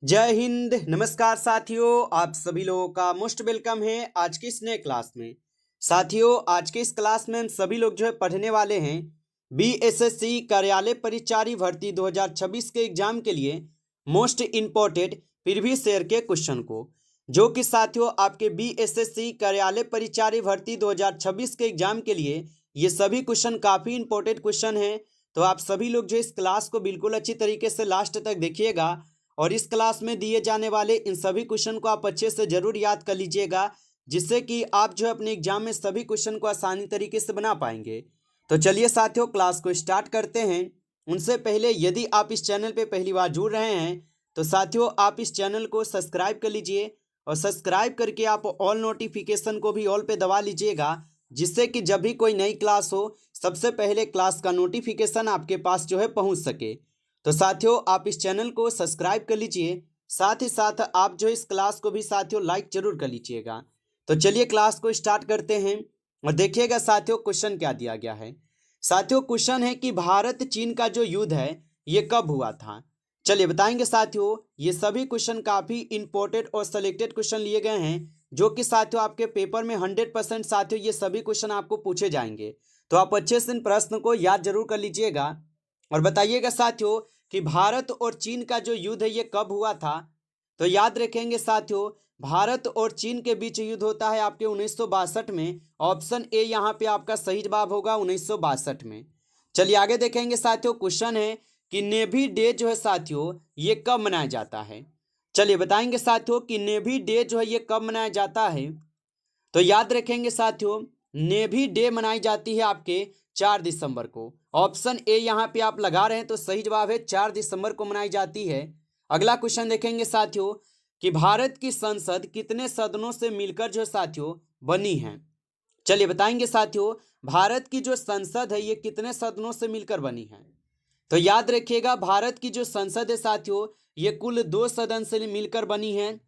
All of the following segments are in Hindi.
जय हिंद। नमस्कार साथियों, आप सभी लोगों का मोस्ट वेलकम है आज के इस नए क्लास में। साथियों, आज के इस क्लास में हम सभी लोग जो है पढ़ने वाले हैं बीएसएससी कार्यालय परिचारी भर्ती 2026 के एग्जाम के लिए मोस्ट इम्पोर्टेंट प्रीवियस ईयर के क्वेश्चन को, जो कि साथियों आपके बीएसएससी कार्यालय परिचारी भर्ती 2026 के एग्जाम के लिए ये सभी क्वेश्चन काफ़ी इंपॉर्टेंट क्वेश्चन हैं। तो आप सभी लोग जो इस क्लास को बिल्कुल अच्छी तरीके से लास्ट तक देखिएगा और इस क्लास में दिए जाने वाले इन सभी क्वेश्चन को आप अच्छे से जरूर याद कर लीजिएगा, जिससे कि आप जो है अपने एग्जाम में सभी क्वेश्चन को आसानी तरीके से बना पाएंगे। तो चलिए साथियों, क्लास को स्टार्ट करते हैं। उनसे पहले यदि आप इस चैनल पे पहली बार जुड़ रहे हैं तो साथियों आप इस चैनल को सब्सक्राइब कर लीजिए और सब्सक्राइब करके आप ऑल नोटिफिकेशन को भी ऑल पे दबा लीजिएगा, जिससे कि जब भी कोई नई क्लास हो सबसे पहले क्लास का नोटिफिकेशन आपके पास जो है पहुंच सके। तो साथियों आप इस चैनल को सब्सक्राइब कर लीजिए, साथ ही साथ आप जो इस क्लास को भी साथियों लाइक जरूर कर लीजिएगा। तो चलिए क्लास को स्टार्ट करते हैं और देखिएगा साथियों क्वेश्चन क्या दिया गया है। साथियों क्वेश्चन है कि भारत चीन का जो युद्ध है ये कब हुआ था। चलिए बताएंगे साथियों। ये सभी क्वेश्चन काफी इंपॉर्टेंट और सिलेक्टेड क्वेश्चन लिए गए हैं, जो कि साथियों आपके पेपर में 100% साथियों ये सभी क्वेश्चन आपको पूछे जाएंगे। तो आप अच्छे से इन प्रश्न को याद जरूर कर लीजिएगा और बताइएगा साथियों कि भारत और चीन का जो युद्ध है ये कब हुआ था। तो याद रखेंगे साथियों, भारत और चीन के बीच युद्ध होता है आपके 1962 में। ऑप्शन ए यहाँ पे आपका सही जवाब होगा 1962 में। चलिए आगे देखेंगे साथियों। क्वेश्चन है कि नेवी डे जो है साथियों ये कब मनाया जाता है। चलिए बताएंगे साथियों कि नेवी डे जो है ये कब मनाया जाता है। तो याद रखेंगे साथियों, नेवी डे मनाई जाती है आपके 4 दिसंबर को। ऑप्शन ए यहाँ पे आप लगा रहे हैं तो सही जवाब है 4 दिसंबर को मनाई जाती है। अगला क्वेश्चन देखेंगे साथियों कि भारत की संसद कितने सदनों से मिलकर जो साथियों बनी है। चलिए बताएंगे साथियों, भारत की जो संसद है ये कितने सदनों से मिलकर बनी है। तो याद रखिएगा भारत की जो संसद है साथियों ये कुल 2 सदन से मिलकर बनी है।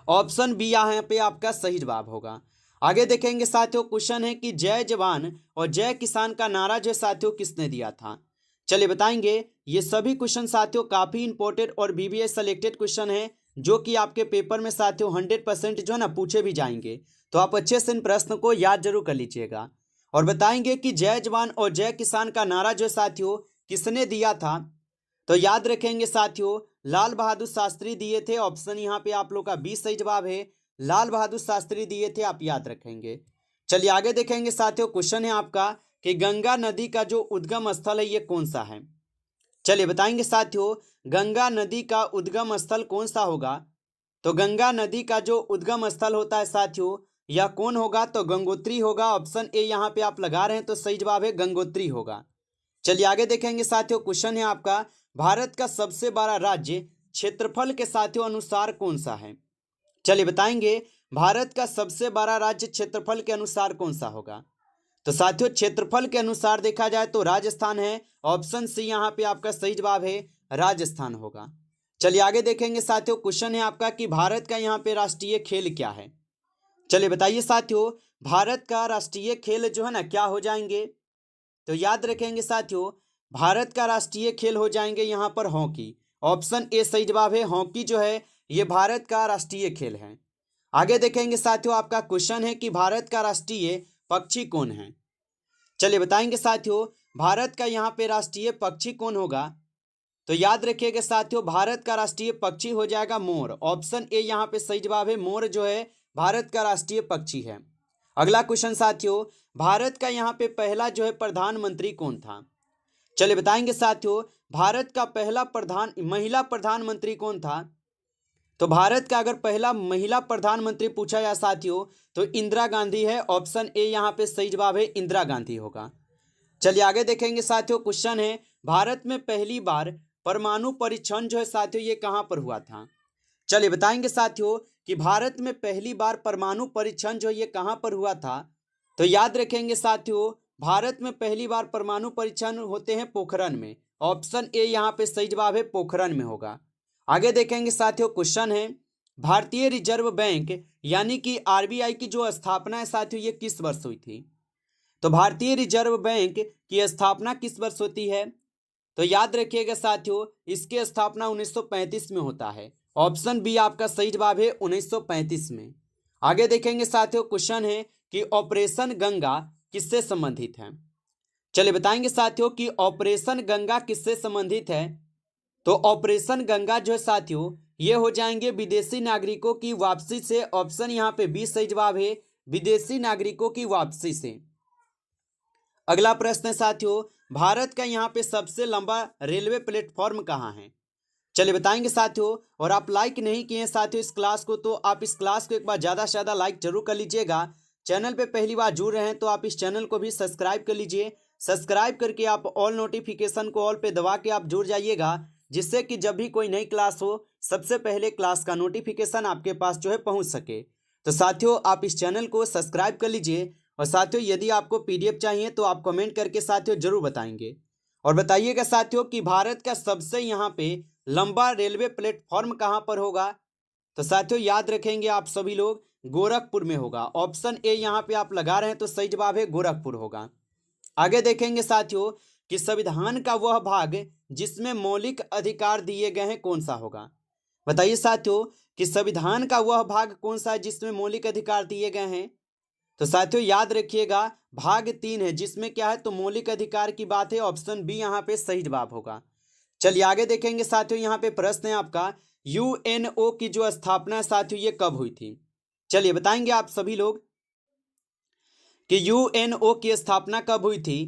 ऑप्शन बी यहाँ पे आपका सही जवाब होगा। आगे देखेंगे साथियों। क्वेश्चन है कि जय जवान और जय किसान का नारा जो साथियों किसने दिया था। चलिए बताएंगे। ये सभी क्वेश्चन साथियों काफी इंपॉर्टेंट और बीबीएस सेलेक्टेड क्वेश्चन है, जो कि आपके पेपर में साथियों 100% जो है ना पूछे भी जाएंगे। तो आप अच्छे से इन प्रश्न को याद जरूर कर लीजिएगा और बताएंगे कि जय जवान और जय किसान का नारा जो साथियों किसने दिया था। तो याद रखेंगे साथियों, लाल बहादुर शास्त्री दिए थे। ऑप्शन यहाँ पे आप लोग का बी सही जवाब है, लाल बहादुर शास्त्री दिए थे, आप याद रखेंगे। चलिए आगे देखेंगे साथियों। क्वेश्चन है आपका कि गंगा नदी का जो उद्गम स्थल है ये कौन सा है। चलिए बताएंगे साथियों, गंगा नदी का उद्गम स्थल कौन सा होगा। तो गंगा नदी का जो उद्गम स्थल होता है साथियों यह कौन होगा, तो गंगोत्री होगा। ऑप्शन ए यहाँ पे आप लगा रहे हैं तो सही जवाब है गंगोत्री होगा। चलिए आगे देखेंगे साथियों। क्वेश्चन है आपका, भारत का सबसे बड़ा राज्य क्षेत्रफल के साथियों अनुसार कौन सा है। चलिए बताएंगे, भारत का सबसे बड़ा राज्य क्षेत्रफल के अनुसार कौन सा होगा। तो साथियों क्षेत्रफल के अनुसार देखा जाए तो राजस्थान है। ऑप्शन सी यहाँ पे आपका सही जवाब है, राजस्थान होगा। चलिए आगे देखेंगे साथियों। क्वेश्चन है आपका कि भारत का यहाँ पे राष्ट्रीय खेल क्या है। चलिए बताइए साथियों, भारत का राष्ट्रीय खेल जो है ना क्या हो जाएंगे। तो याद रखेंगे साथियों, भारत का राष्ट्रीय खेल हो जाएंगे यहाँ पर हॉकी। ऑप्शन ए सही जवाब है, हॉकी जो है ये भारत का राष्ट्रीय खेल है। आगे देखेंगे साथियों, आपका क्वेश्चन है कि भारत का राष्ट्रीय पक्षी कौन है। चलिए बताएंगे साथियों, भारत का यहाँ पे राष्ट्रीय पक्षी कौन होगा। तो याद रखिएगा साथियों, भारत का राष्ट्रीय पक्षी हो जाएगा मोर। ऑप्शन ए यहाँ पे सही जवाब है, मोर जो है भारत का राष्ट्रीय पक्षी है। अगला क्वेश्चन साथियों, भारत का यहाँ पे पहला जो है प्रधानमंत्री कौन था। चलिए बताएंगे साथियों, भारत का पहला महिला प्रधानमंत्री कौन था। तो भारत का अगर पहला महिला प्रधानमंत्री पूछा जाए साथियों तो इंदिरा गांधी है। ऑप्शन ए यहाँ पे सही जवाब है, इंदिरा गांधी होगा। चलिए आगे देखेंगे साथियों। क्वेश्चन है, भारत में पहली बार परमाणु परीक्षण जो है साथियों ये कहाँ पर हुआ था। चलिए बताएंगे साथियों कि भारत में पहली बार परमाणु परीक्षण जो ये कहाँ पर हुआ था। तो याद रखेंगे साथियों, भारत में पहली बार परमाणु परीक्षण होते हैं पोखरण में। ऑप्शन ए यहाँ पे सही जवाब है, पोखरण में होगा। आगे देखेंगे साथियों। क्वेश्चन है, भारतीय रिजर्व बैंक यानी कि आरबीआई की जो स्थापना है साथियों ये किस वर्ष हुई थी। तो भारतीय रिजर्व बैंक की स्थापना किस वर्ष होती है। तो याद रखिएगा साथियों, इसकी स्थापना 1935 में होता है। ऑप्शन बी आपका सही जवाब है 1935 में। आगे देखेंगे साथियों, क्वेश्चन है कि ऑपरेशन गंगा किससे संबंधित है। चलिए बताएंगे साथियों कि ऑपरेशन गंगा किससे संबंधित है। तो ऑपरेशन गंगा जो है साथियों, ये हो जाएंगे विदेशी नागरिकों की वापसी से। ऑप्शन यहाँ पे बी सही जवाब है, विदेशी नागरिकों की वापसी से। अगला प्रश्न है साथियों, भारत का यहाँ पे सबसे लंबा रेलवे प्लेटफॉर्म कहाँ है। चलिए बताएंगे साथियों, और आप लाइक नहीं किए हैं साथियों इस क्लास को, तो आप इस क्लास को एक बार ज़्यादा से ज़्यादा लाइक जरूर कर लीजिएगा। चैनल पे पहली बार जुड़ रहे हैं तो आप इस चैनल को भी सब्सक्राइब कर लीजिए। सब्सक्राइब करके आप ऑल नोटिफिकेशन को ऑल पे दबा के आप जुड़ जाइएगा, जिससे कि जब भी कोई नई क्लास हो सबसे पहले क्लास का नोटिफिकेशन आपके पास जो है पहुँच सके। तो साथियों आप इस चैनल को सब्सक्राइब कर लीजिए। और साथियों यदि आपको PDF चाहिए तो आप कमेंट करके साथियों जरूर बताएंगे। और बताइएगा साथियों कि भारत का सबसे यहाँ पे लंबा रेलवे प्लेटफॉर्म कहाँ पर होगा। तो साथियों याद रखेंगे आप सभी लोग, गोरखपुर में होगा। ऑप्शन ए यहाँ पे आप लगा रहे हैं तो सही जवाब है गोरखपुर होगा। आगे देखेंगे साथियों कि संविधान का वह भाग जिसमें मौलिक अधिकार दिए गए हैं कौन सा होगा। बताइए साथियों कि संविधान का वह भाग कौन सा है जिसमें मौलिक अधिकार दिए गए हैं। तो साथियों याद रखिएगा भाग 3 है, जिसमें क्या है तो मौलिक अधिकार की बात है। ऑप्शन बी यहाँ पे सही जवाब होगा। चलिए आगे देखेंगे साथियों, यहाँ पे प्रश्न है आपका, यूएनओ की जो स्थापना है साथियों ये कब हुई थी। चलिए बताएंगे आप सभी लोग कि यूएनओ की स्थापना कब हुई थी।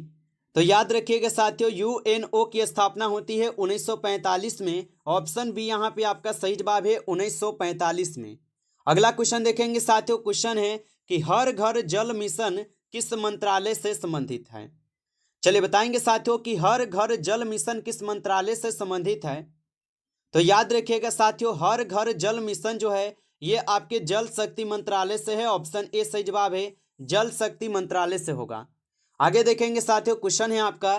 तो याद रखिएगा साथियों, यूएनओ की स्थापना होती है 1945 में। ऑप्शन बी यहाँ पे आपका सही जवाब है 1945 में। अगला क्वेश्चन देखेंगे साथियों, क्वेश्चन है कि हर घर जल मिशन किस मंत्रालय से संबंधित है। चलिए बताएंगे साथियों कि हर घर जल मिशन किस मंत्रालय से संबंधित है। तो याद रखिएगा साथियों, हर घर जल मिशन जो है ये आपके जल शक्ति मंत्रालय से है। ऑप्शन ए सही जवाब है, जल शक्ति मंत्रालय से होगा। आगे देखेंगे साथियों, क्वेश्चन है आपका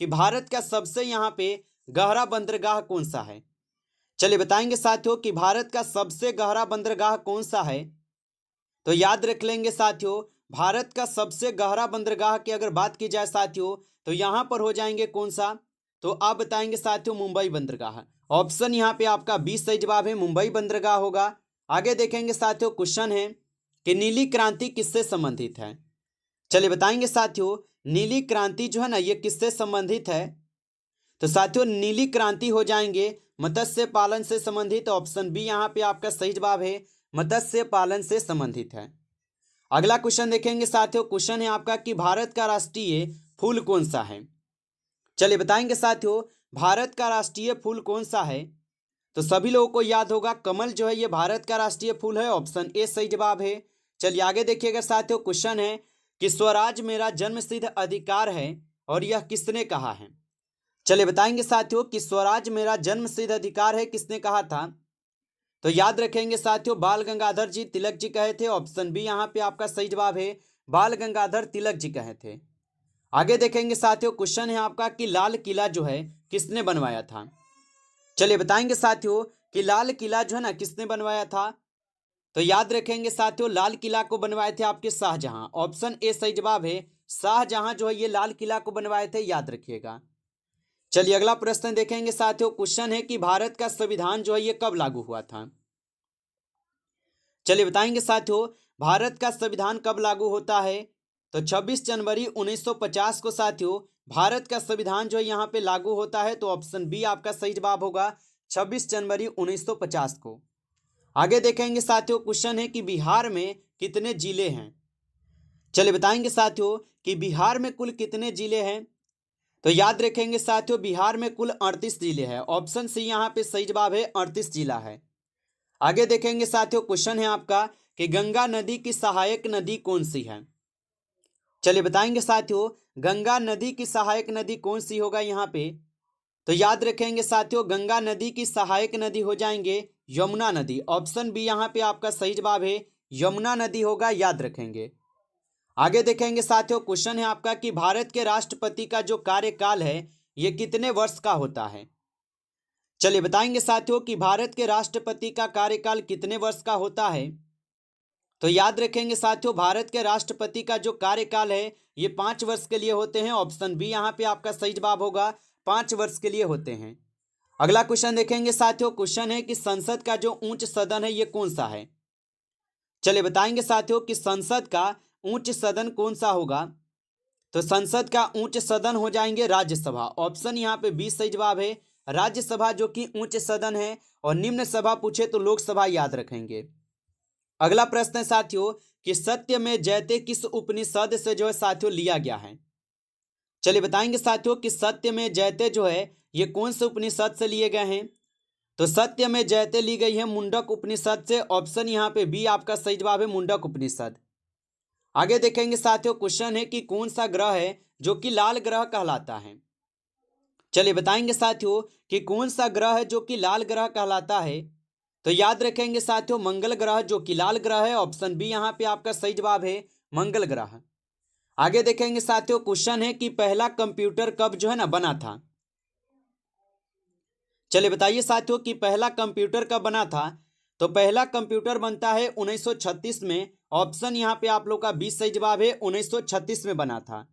कि भारत का सबसे यहाँ पे गहरा बंदरगाह कौन सा है। चलिए बताएंगे साथियों कि भारत का सबसे गहरा बंदरगाह कौन सा है। तो याद रख लेंगे साथियों, भारत का सबसे गहरा बंदरगाह की अगर बात की जाए साथियों तो यहाँ पर हो जाएंगे कौन सा। तो आप बताएंगे साथियों मुंबई बंदरगाह। ऑप्शन यहाँ पे आपका 20 सही जवाब है, मुंबई बंदरगाह होगा। आगे देखेंगे साथियों, क्वेश्चन है कि नीली क्रांति किससे संबंधित है। चलिए बताएंगे साथियों, नीली क्रांति जो है ना ये किससे संबंधित है। तो साथियों नीली क्रांति हो जाएंगे मत्स्य पालन से संबंधित। ऑप्शन बी यहाँ पे आपका सही जवाब है, मत्स्य पालन से संबंधित है। अगला क्वेश्चन देखेंगे साथियों, क्वेश्चन है आपका कि भारत का राष्ट्रीय फूल कौन सा है। चलिए बताएंगे साथियों, भारत का राष्ट्रीय फूल कौन सा है। तो सभी लोगों को याद होगा कमल जो है ये भारत का राष्ट्रीय फूल है। ऑप्शन ए सही जवाब है। चलिए आगे देखिएगा साथियों, क्वेश्चन है कि स्वराज मेरा जन्मसिद्ध अधिकार है और यह किसने कहा है। चलिए बताएंगे साथियों कि स्वराज मेरा जन्मसिद्ध अधिकार है किसने कहा था। तो याद रखेंगे साथियों, बाल गंगाधर जी तिलक जी कहे थे। ऑप्शन बी यहाँ पे आपका सही जवाब है, बाल गंगाधर तिलक जी कहे थे। आगे देखेंगे साथियों, क्वेश्चन है आपका कि लाल किला जो है किसने बनवाया था। चलिए बताएंगे साथियों कि लाल किला जो है ना किसने बनवाया था। तो याद रखेंगे साथियों, लाल किला को बनवाए थे आपके शाहजहां। ऑप्शन ए सही जवाब है, शाहजहां जो है ये लाल किला को बनवाए थे, याद रखिएगा। चलिए अगला प्रश्न देखेंगे साथियों, क्वेश्चन है कि भारत का संविधान जो है ये कब लागू हुआ था। चलिए बताएंगे साथियों, भारत का संविधान कब लागू होता है। तो 26 जनवरी 1950 को साथियों भारत का संविधान जो है यहाँ पे लागू होता है। तो ऑप्शन बी आपका सही जवाब होगा, 26 जनवरी 1950 को। आगे देखेंगे साथियों, क्वेश्चन है कि बिहार में कितने जिले हैं। चलिए बताएंगे साथियों कि बिहार में कुल कितने जिले हैं। तो याद रखेंगे साथियों, बिहार में कुल 38 जिले हैं। ऑप्शन सी यहाँ पे सही जवाब है, 38 जिला है। आगे देखेंगे साथियों, क्वेश्चन है आपका कि गंगा नदी की सहायक नदी कौन सी है। चलिए बताएंगे साथियों, गंगा नदी की सहायक नदी कौन सी होगा यहाँ पे। तो याद रखेंगे साथियों, गंगा नदी की सहायक नदी हो जाएंगे यमुना नदी। ऑप्शन बी यहाँ पे आपका सही जवाब है, यमुना नदी होगा, याद रखेंगे। आगे देखेंगे साथियों, क्वेश्चन है आपका कि भारत के राष्ट्रपति का जो कार्यकाल है ये कितने वर्ष का होता है। चलिए बताएंगे साथियों कि भारत के राष्ट्रपति का कार्यकाल कितने वर्ष का होता है। तो याद रखेंगे साथियों, भारत के राष्ट्रपति का जो कार्यकाल है ये 5 वर्ष के लिए होते हैं। ऑप्शन बी यहाँ पे आपका सही जवाब होगा, 5 वर्ष के लिए होते हैं। अगला क्वेश्चन देखेंगे साथियों। क्वेश्चन है कि संसद का जो उच्च सदन है ये कौन सा है। चलिए बताएंगे साथियों कि संसद का उच्च सदन कौन सा होगा। तो संसद का उच्च सदन हो जाएंगे राज्यसभा। ऑप्शन यहाँ पे 20 सही जवाब है, राज्यसभा जो कि उच्च सदन है। और निम्न सभा पूछे तो लोकसभा याद रखेंगे। अगला प्रश्न है साथियों कि सत्य में जयते किस उपनिषद से जो है साथियों लिया गया है। चलिए बताएंगे साथियों कि सत्य में जयते जो है ये कौन से उपनिषद से लिए गए हैं। तो सत्य में जयते ली गई है मुंडक उपनिषद से। ऑप्शन यहाँ पे बी आपका सही जवाब है, मुंडक उपनिषद। आगे देखेंगे साथियों। क्वेश्चन है कि कौन सा ग्रह है जो कि लाल ग्रह कहलाता है। चलिए बताएंगे साथियों कि कौन सा ग्रह है जो कि लाल ग्रह कहलाता है। तो याद रखेंगे साथियों मंगल ग्रह जो कि लाल ग्रह है। ऑप्शन बी यहाँ पे आपका सही जवाब है, मंगल ग्रह। आगे देखेंगे साथियों। क्वेश्चन है कि पहला कंप्यूटर कब जो है ना बना था। चलिए बताइए साथियों कि पहला कंप्यूटर कब बना था। तो पहला कंप्यूटर बनता है 1936 में। ऑप्शन यहाँ पे आप लोग का 20 सही जवाब है, 1936 में बना था।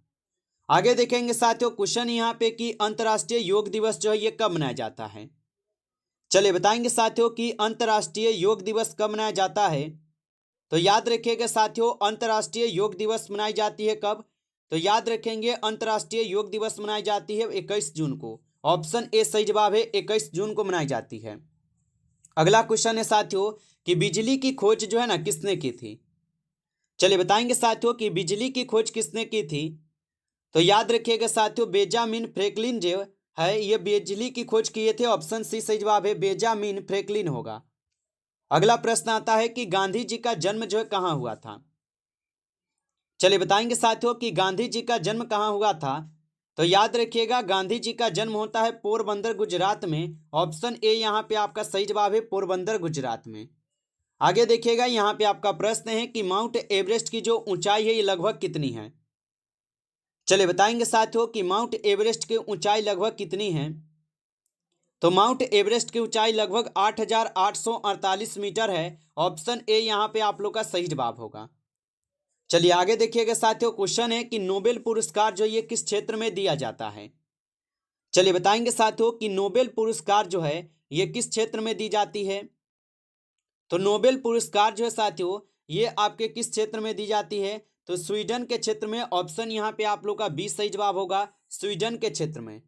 आगे देखेंगे साथियों। क्वेश्चन यहाँ पे कि अंतर्राष्ट्रीय योग दिवस जो है ये कब मनाया जाता है। चलिए बताएंगे साथियों कि अंतर्राष्ट्रीय योग दिवस कब मनाया जाता है। तो याद रखिएगा साथियों अंतर्राष्ट्रीय योग दिवस मनाई जाती है कब। तो याद रखेंगे अंतर्राष्ट्रीय योग दिवस मनाई जाती है 21 जून को। ऑप्शन ए सही जवाब है, 21 जून को मनाई जाती है। अगला क्वेश्चन है साथियों कि बिजली की खोज जो है ना किसने की थी। चलिए बताएंगे साथियों कि बिजली की खोज किसने की थी। तो याद रखिएगा साथियों बेंजामिन फ्रैंकलिन जो है ये बिजली की खोज किए थे। ऑप्शन सी सही जवाब है, बेंजामिन फ्रैंकलिन होगा। अगला प्रश्न आता है कि गांधी जी का जन्म जो है कहाँ हुआ था। चलिए बताएंगे साथियों कि गांधी जी का जन्म कहाँ हुआ था। तो याद रखिएगा गांधी जी का जन्म होता है पोरबंदर गुजरात में। ऑप्शन ए यहाँ पे आपका सही जवाब है, पोरबंदर गुजरात में। आगे देखिएगा यहाँ पे आपका प्रश्न है कि माउंट एवरेस्ट की जो ऊंचाई है ये लगभग कितनी है। चलिए बताएंगे साथियों कि माउंट एवरेस्ट की ऊंचाई लगभग कितनी है। तो माउंट एवरेस्ट की ऊंचाई लगभग 8,848 मीटर है। ऑप्शन ए यहाँ पे आप लोग का सही जवाब होगा। चलिए आगे देखिएगा साथियों। क्वेश्चन है कि नोबेल पुरस्कार जो ये किस क्षेत्र में दिया जाता है। चलिए बताएंगे साथियों कि नोबेल पुरस्कार जो है ये किस क्षेत्र में दी जाती है। तो नोबेल पुरस्कार जो है साथियों ये आपके किस क्षेत्र में दी जाती है। तो स्वीडन के क्षेत्र में। ऑप्शन यहाँ पे आप लोग का 20 सही जवाब होगा, स्वीडन के क्षेत्र में।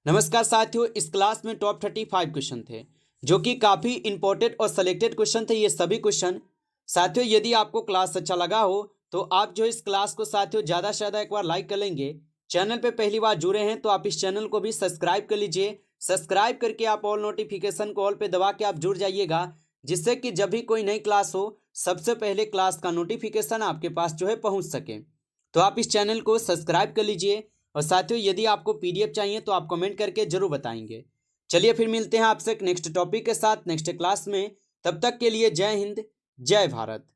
नमस्कार साथियों, इस क्लास में टॉप 35 क्वेश्चन थे जो कि काफ़ी इंपॉर्टेंट और सेलेक्टेड क्वेश्चन थे ये सभी क्वेश्चन। साथियों यदि आपको क्लास अच्छा लगा हो तो आप जो इस क्लास को साथियों ज़्यादा से ज़्यादा एक बार लाइक कर लेंगे। चैनल पे पहली बार जुड़े हैं तो आप इस चैनल को भी सब्सक्राइब कर लीजिए। सब्सक्राइब करके आप ऑल नोटिफिकेशन को ऑल पे दबा के आप जुड़ जाइएगा, जिससे कि जब भी कोई नई क्लास हो सबसे पहले क्लास का नोटिफिकेशन आपके पास जो है पहुँच सके। तो आप इस चैनल को सब्सक्राइब कर लीजिए। और साथियों यदि आपको पीडीएफ चाहिए तो आप कमेंट करके जरूर बताएंगे। चलिए फिर मिलते हैं आपसे एक नेक्स्ट टॉपिक के साथ नेक्स्ट क्लास में। तब तक के लिए जय हिंद, जय भारत।